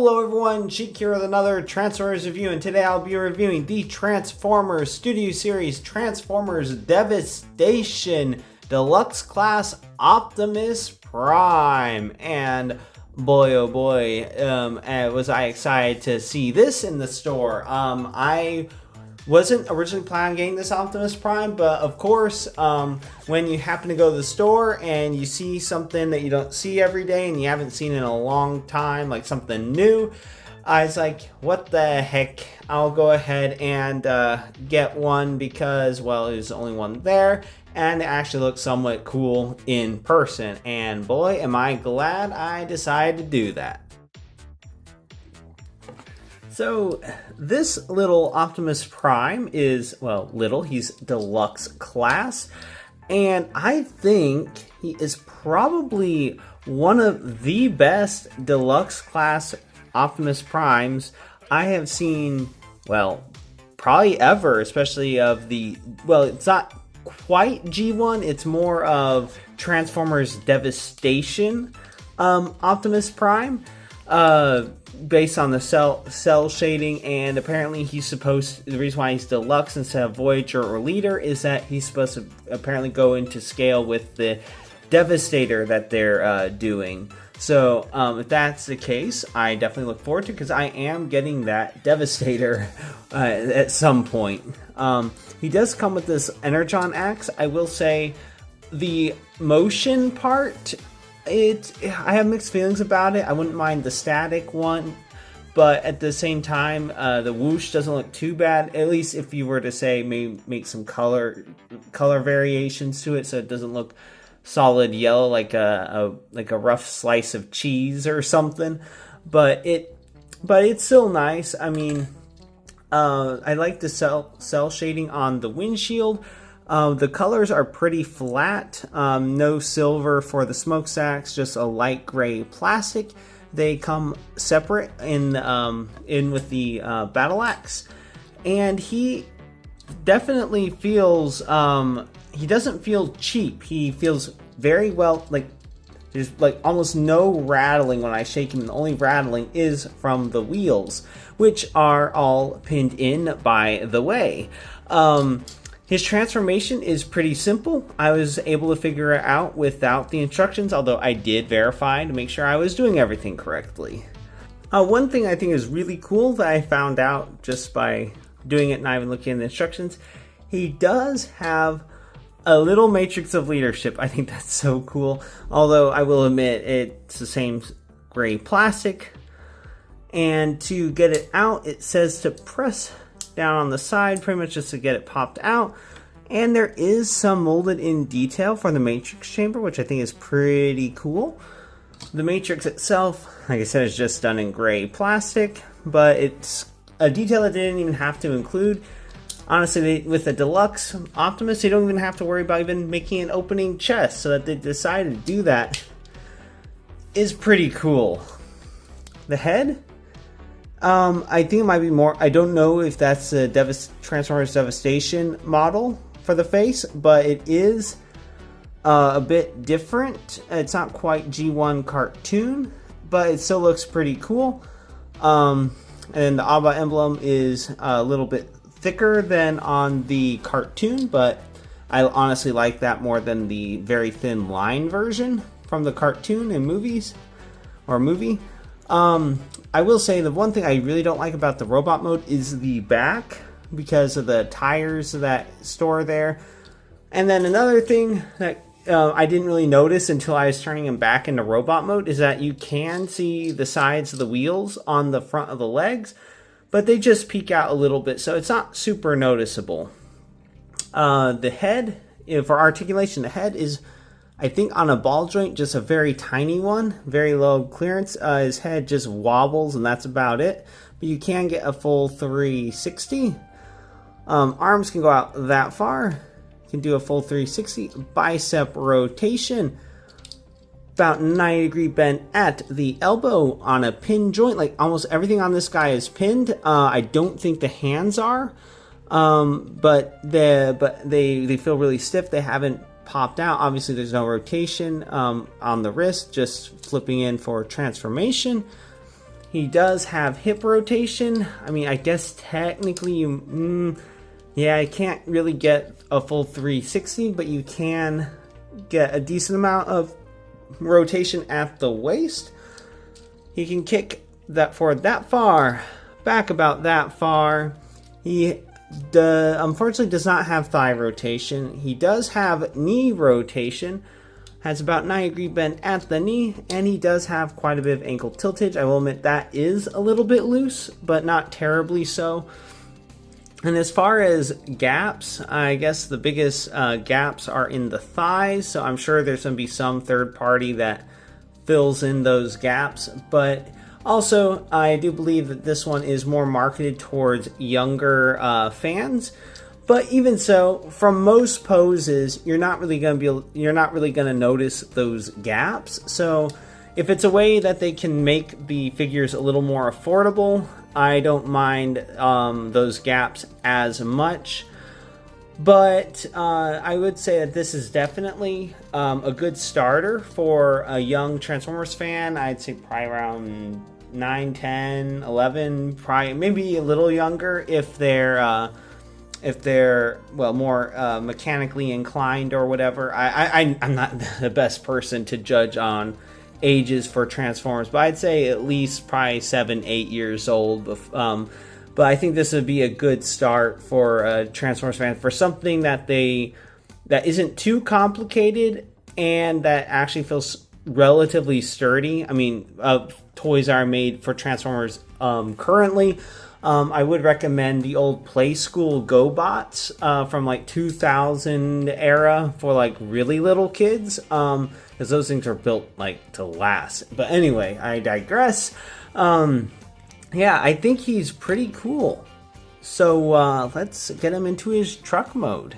Hello everyone, Cheek here with another Transformers review, and today I'll be reviewing the Transformers Studio Series Transformers Devastation Deluxe Class Optimus Prime. And boy oh boy, was I excited to see this in the store. I wasn't originally planning on getting this Optimus Prime, but of course, when you happen to go to the store and you see something that you don't see every day and you haven't seen in a long time, like something new, I was like, what the heck, I'll go ahead and get one because, well, there's the only one there, and it actually looks somewhat cool in person, and boy, am I glad I decided to do that. So this little Optimus Prime is, well, little, he's deluxe class, and I think he is probably one of the best deluxe class Optimus Primes I have seen, well, probably ever, especially of the, well, it's not quite G1, it's more of Transformers Devastation Optimus Prime. Based on the cell shading, and apparently he's supposed, the reason why he's deluxe instead of Voyager or Leader is that he's supposed to apparently go into scale with the Devastator that they're doing. So if that's the case, I definitely look forward to it because I am getting that Devastator at some point. He does come with this Energon axe. I will say the motion part, I have mixed feelings about it. I wouldn't mind the static one, but at the same time, the whoosh doesn't look too bad. At least if you were to say maybe make some color variations to it, so it doesn't look solid yellow like a rough slice of cheese or something. But it's still nice. I mean, I like the cell shading on the windshield. The colors are pretty flat, no silver for the smokestacks, just a light gray plastic. They come separate in with the battle axe, and he definitely feels, he doesn't feel cheap. He feels very well, like there's like almost no rattling when I shake him. The only rattling is from the wheels, which are all pinned in by the way. His transformation is pretty simple. I was able to figure it out without the instructions, although I did verify to make sure I was doing everything correctly. One thing I think is really cool that I found out just by doing it and not even looking at the instructions, he does have a little matrix of leadership. I think that's so cool, although I will admit it's the same gray plastic. And to get it out, it says to press down on the side, pretty much just to get it popped out. And there is some molded in detail for the matrix chamber, which I think is pretty cool. The matrix itself, like I said, is just done in gray plastic, but it's a detail that they didn't even have to include. Honestly, with the deluxe Optimus, they don't even have to worry about even making an opening chest, so that they decided to do that is pretty cool. The head, I think it might be more, I don't know if that's the Transformers Devastation model for the face, but it is a bit different. It's not quite G1 cartoon, but it still looks pretty cool. And the ABBA emblem is a little bit thicker than on the cartoon, but I honestly like that more than the very thin line version from the cartoon and movies, or movie. I will say the one thing I really don't like about the robot mode is the back, because of the tires that store there. And then another thing that I didn't really notice until I was turning him back into robot mode is that you can see the sides of the wheels on the front of the legs, but they just peek out a little bit, so it's not super noticeable. The head, for articulation, the head is, I think, on a ball joint, just a very tiny one, very low clearance. His head just wobbles, and that's about it. But you can get a full 360. Arms can go out that far. You can do a full 360. Bicep rotation. About 90-degree bend at the elbow on a pin joint. Like almost everything on this guy is pinned. I don't think the hands are, but they feel really stiff. They haven't popped out. Obviously, there's no rotation on the wrist, just flipping in for transformation. He does have hip rotation. I mean, I guess technically you, yeah, I can't really get a full 360, but you can get a decent amount of rotation at the waist. He can kick that forward that far, back about that far. He unfortunately does not have thigh rotation. He does have knee rotation, has about 9-degree bend at the knee, and he does have quite a bit of ankle tiltage. I will admit that is a little bit loose, but not terribly so. And as far as gaps, I guess the biggest gaps are in the thighs, so I'm sure there's going to be some third party that fills in those gaps. But also, I do believe that this one is more marketed towards younger fans. But even so, from most poses, you're not really going to notice those gaps. So if it's a way that they can make the figures a little more affordable, I don't mind those gaps as much. But I would say that this is definitely a good starter for a young Transformers fan. I'd say probably around 9, 10, 11, probably maybe a little younger if they're well, more mechanically inclined or whatever. I'm not the best person to judge on ages for Transformers, but I'd say at least probably 7, 8 years old. But I think this would be a good start for a Transformers fan, for something that isn't too complicated and that actually feels relatively sturdy. I mean, toys are made for Transformers currently. I would recommend the old Play School GoBots from like 2000 era for like really little kids, because those things are built like to last. But anyway, I digress. Yeah, I think he's pretty cool. So let's get him into his truck mode.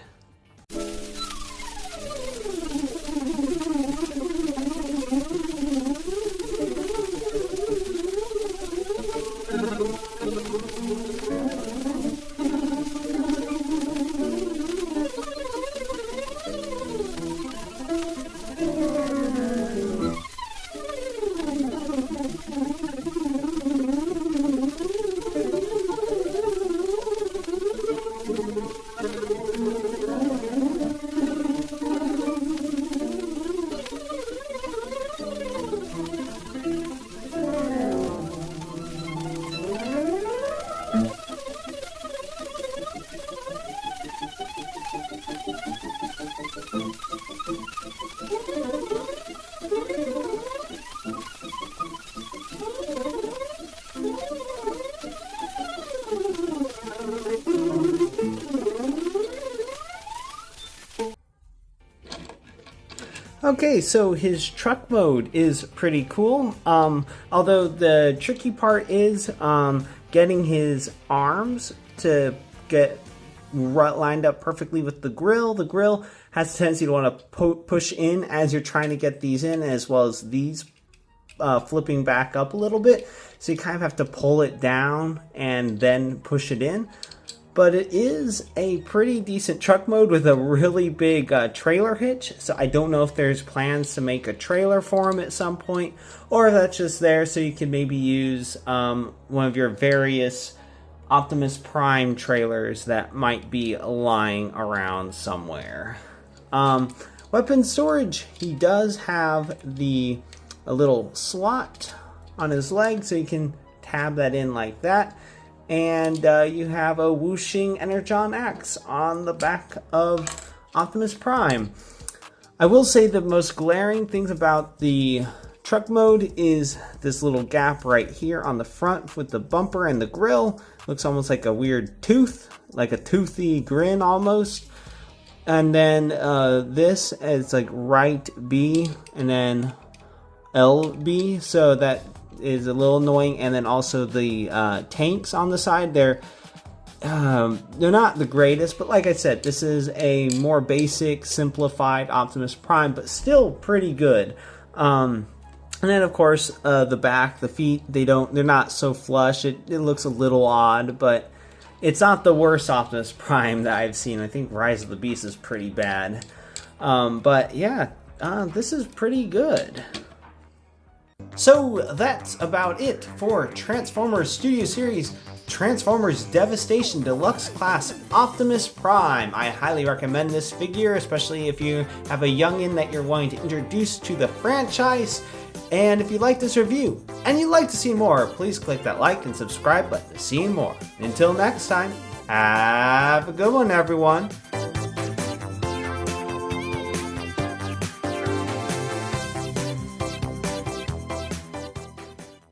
Okay, so his truck mode is pretty cool, although the tricky part is getting his arms to get lined up perfectly with the grill. The grill has a tendency to want to push in as you're trying to get these in, as well as these flipping back up a little bit. So you kind of have to pull it down and then push it in. But it is a pretty decent truck mode with a really big trailer hitch. So I don't know if there's plans to make a trailer for him at some point, or if that's just there so you can maybe use one of your various Optimus Prime trailers that might be lying around somewhere. Weapon storage. He does have a little slot on his leg, so you can tab that in like that. And you have a whooshing Energon axe on the back of Optimus Prime. I will say the most glaring things about the truck mode is this little gap right here on the front with the bumper and the grill. Looks almost like a weird tooth, like a toothy grin almost. And then this is like right B and then LB, so that is a little annoying. And then also the tanks on the side, they're not the greatest, but like I said, this is a more basic, simplified Optimus Prime, but still pretty good. And then of course the back, the feet, they're not so flush. It looks a little odd, but it's not the worst Optimus Prime that I've seen. I think Rise of the Beast is pretty bad. But yeah, this is pretty good. So that's about it for Transformers Studio Series Transformers Devastation Deluxe Class Optimus Prime. I highly recommend this figure, especially if you have a youngin' that you're wanting to introduce to the franchise. And if you like this review and you'd like to see more, please click that like and subscribe button to see more. Until next time, have a good one, everyone.